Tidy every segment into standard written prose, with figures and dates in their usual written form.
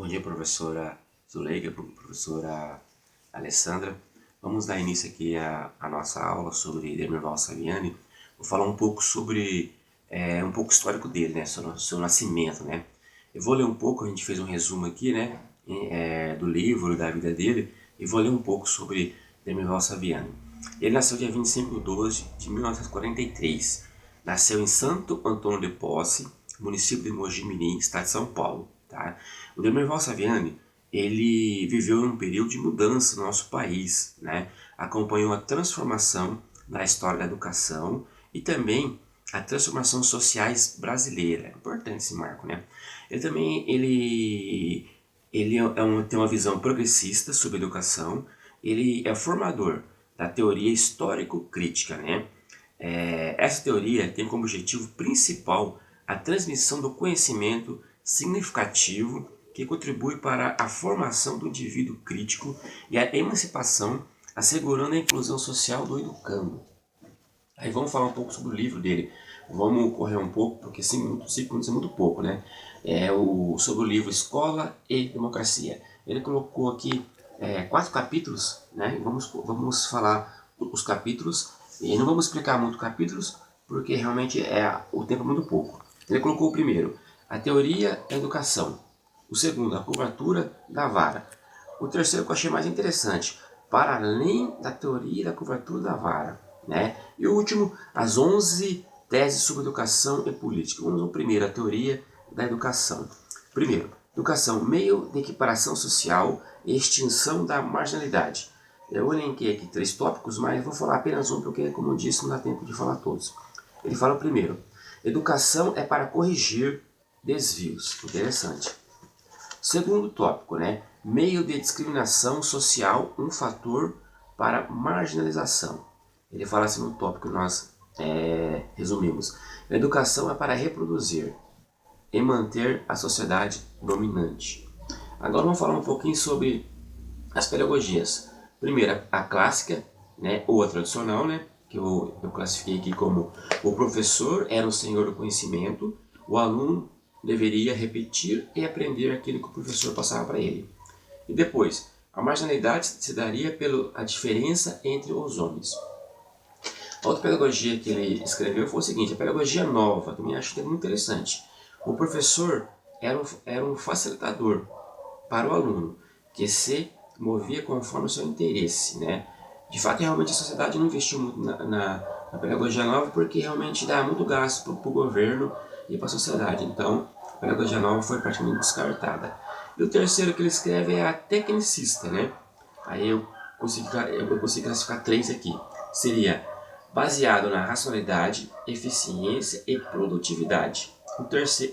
Bom dia, professora Zuleika, professora Alessandra. Vamos dar início aqui à nossa aula sobre Demirval Saviani. Vou falar um pouco sobre, um pouco histórico dele, né, seu nascimento, né. Eu vou ler um pouco, a gente fez um resumo aqui, né, do livro, da vida dele, e vou ler um pouco sobre Demirval Saviani. Ele nasceu dia 25 de 12 de 1943. Nasceu em Santo Antônio de Posse, município de Mogi-mirim, estado de São Paulo. Tá? O Demirval Saviani, ele viveu em um período de mudança no nosso país, né? Acompanhou a transformação na história da educação e também a transformação sociais brasileira. É importante esse marco, né? Ele tem uma visão progressista sobre educação. Ele é formador da teoria histórico-crítica, né? Essa teoria tem como objetivo principal a transmissão do conhecimento significativo que contribui para a formação do indivíduo crítico e a emancipação, assegurando a inclusão social do educando. Aí vamos falar um pouco sobre o livro dele. Vamos correr um pouco, porque 5 minutos é muito pouco, né? Sobre o livro Escola e Democracia. Ele colocou aqui 4 capítulos, né? Vamos falar os capítulos, e não vamos explicar muito capítulos, porque realmente o tempo é muito pouco. Ele colocou o primeiro, a teoria da educação. O segundo, a curvatura da vara. O terceiro que eu achei mais interessante, para além da teoria e da curvatura da vara, né? E o último, as 11 teses sobre educação e política. Vamos ao primeiro, a teoria da educação. Primeiro, educação, meio de equiparação social e extinção da marginalidade. Eu elenquei aqui 3 tópicos, mas vou falar apenas um, porque, como eu disse, não dá tempo de falar todos. Ele fala o primeiro, educação é para corrigir desvios. Interessante. Segundo tópico, né? Meio de discriminação social, um fator para marginalização. Ele fala assim no tópico que nós resumimos. A educação é para reproduzir e manter a sociedade dominante. Agora vamos falar um pouquinho sobre as pedagogias. Primeiro, a clássica, né, ou a tradicional, né, que eu classifiquei aqui como o professor era o senhor do conhecimento, o aluno deveria repetir e aprender aquilo que o professor passava para ele. E depois, a marginalidade se daria pela diferença entre os homens. A outra pedagogia que ele escreveu foi o seguinte, a pedagogia nova, também acho que é muito interessante. O professor era um facilitador para o aluno, que se movia conforme o seu interesse, né? De fato, realmente a sociedade não investiu muito na pedagogia nova, porque realmente dá muito gasto para o governo e para a sociedade. Então, a pedagogia nova foi praticamente descartada. E o terceiro que ele escreve é a tecnicista, né? Aí eu consegui classificar 3 aqui. Seria baseado na racionalidade, eficiência e produtividade.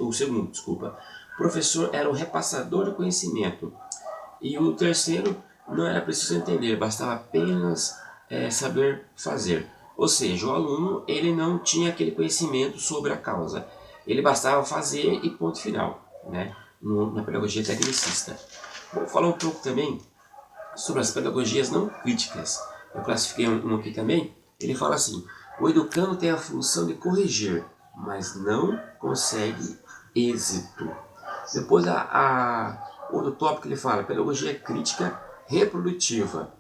O segundo, desculpa. O professor era o repassador do conhecimento. E o terceiro, não era preciso entender, bastava apenas saber fazer. Ou seja, o aluno ele não tinha aquele conhecimento sobre a causa. Ele bastava fazer e ponto final, né? Na pedagogia tecnicista. Vou falar um pouco também sobre as pedagogias não críticas. Eu classifiquei um aqui também. Ele fala assim, o educando tem a função de corrigir, mas não consegue êxito. Depois outro tópico que ele fala, pedagogia crítica reprodutiva.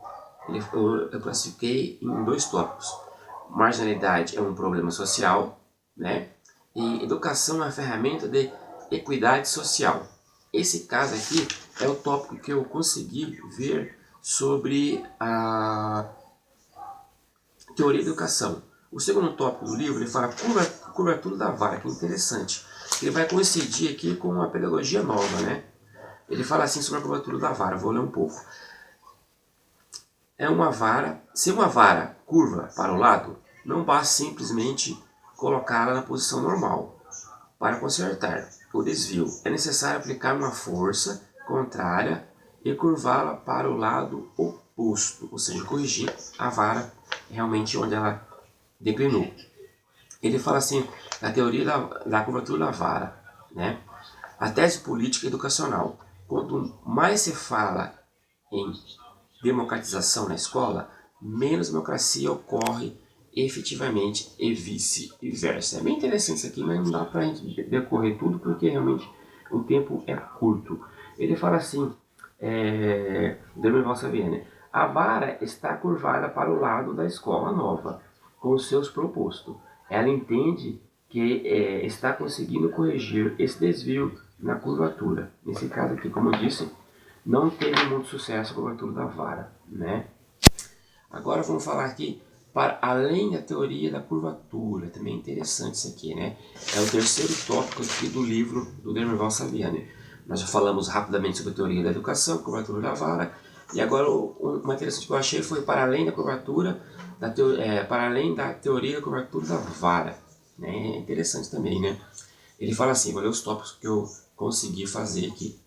Eu classifiquei em 2 tópicos. Marginalidade é um problema social, né? E educação é uma ferramenta de equidade social. Esse caso aqui é o tópico que eu consegui ver sobre a teoria da educação. O segundo tópico do livro ele fala curvatura da vara, que é interessante. Ele vai coincidir aqui com uma pedagogia nova, né? Ele fala assim sobre a curvatura da vara, vou ler um pouco. Se uma vara curva para o lado, não basta simplesmente colocá-la na posição normal. Para consertar o desvio, é necessário aplicar uma força contrária e curvá-la para o lado oposto, ou seja, corrigir a vara realmente onde ela declinou. Ele fala assim, da teoria da curvatura da vara, né? A tese política educacional. Quanto mais se fala em democratização na escola, menos democracia ocorre efetivamente e vice-versa. É bem interessante isso aqui, mas não dá para a gente decorrer tudo porque realmente o tempo é curto. Ele fala assim, Dermival Saviani, a vara está curvada para o lado da escola nova, com os seus propostos. Ela entende que está conseguindo corrigir esse desvio na curvatura. Nesse caso aqui, como eu disse, não teve muito sucesso a curvatura da vara, né? Agora vamos falar aqui para além da teoria da curvatura. Também é interessante isso aqui, né? É o terceiro tópico aqui do livro do Dermival Saviani. Nós já falamos rapidamente sobre a teoria da educação, curvatura da vara. E agora uma interessante que eu achei foi para além da curvatura, para além da teoria da curvatura da vara. Né? É interessante também, né? Ele fala assim, vou ler os tópicos que eu consegui fazer aqui.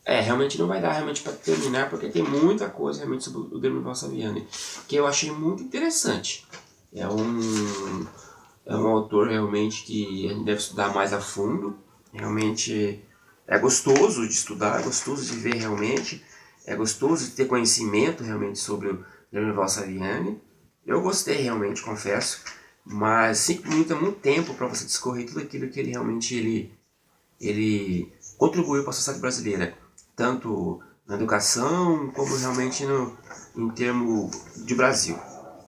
Realmente não vai dar realmente para terminar, porque tem muita coisa realmente sobre o Dermival Saviani, que eu achei muito interessante. É um autor realmente que a gente deve estudar mais a fundo. Realmente é gostoso de estudar, é gostoso de ver realmente, é gostoso de ter conhecimento realmente sobre o Dermival Saviani. Eu gostei realmente, confesso, mas 5 minutos é muito tempo para você discorrer tudo aquilo que ele realmente ele contribuiu para a sociedade brasileira, tanto na educação como realmente em termos de Brasil.